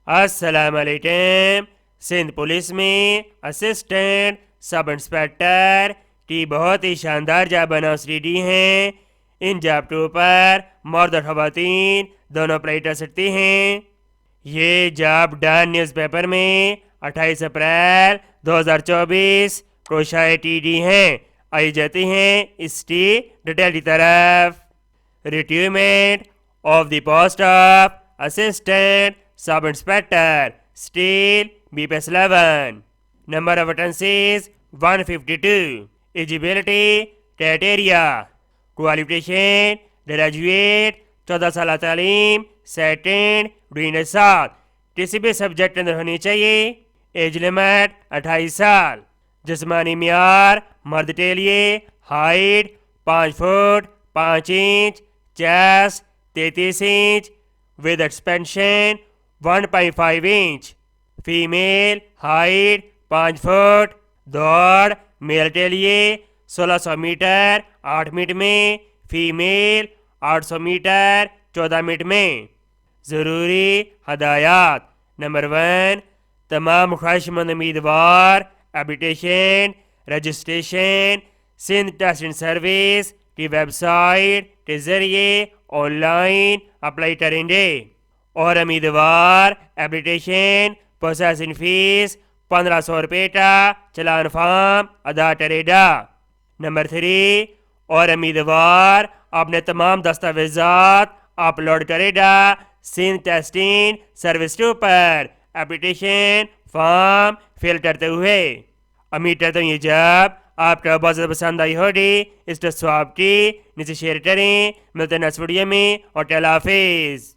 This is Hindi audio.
अस्सलाम वालेकुम। सिंध पुलिस में असिस्टेंट सब इंस्पेक्टर की बहुत ही शानदार जॉब अनाउंस डी हैं। इन जॉब पर मर्द और खवातीन दोनों अप्लाई कर सकते हैं। ये जॉब डन न्यूज़पेपर में 28 अप्रैल 2024 को शाये टी हैं। आई जाती हैं इसकी डिटेल की तरफ। Recruitment of the post of assistant sub inspector स्टील BPS 11 number of vacancies 152 eligibility criteria qualification graduate 14 साल तालीम सेकेंड ग्रीन साथ किसी भी सब्जेक्ट अंदर होनी चाहिए। एज लिमिट 28 साल। जिस्मानी म्यार मर्द के लिए height 5 foot 5 inch, chest 33 inch with expansion 1.5 inch. Female height 5 foot. दौड़ मेल के लिए 1600 मीटर 8 मिनट में, फीमेल 800 मीटर 14 मिनट में। ज़रूरी हदायत नंबर 1, तमाम ख्वाहिशमंद उम्मीदवार application registration Sindh test and service की वेबसाइट के ज़रिए ऑनलाइन अप्लाई करेंगे और उम्मीदवार एप्लीकेशन प्रोसेसिंग फीस 1500 रुपये का चलान फॉर्म अदा करेगा। नंबर 3, और उम्मीदवार अपने तमाम दस्तावेजात अपलोड करेगा सिंध टेस्टिंग सर्विस पर एप्लीकेशन फॉर्म फिल करते हुए। उम्मीद करता हूँ ये जॉब आपका बहुत ज़्यादा पसंद आई होगी। इस स्वाब की नीचे शेयर करें। मिलते हैं नेक्स्ट वीडियो में और अल्लाह हाफिज़।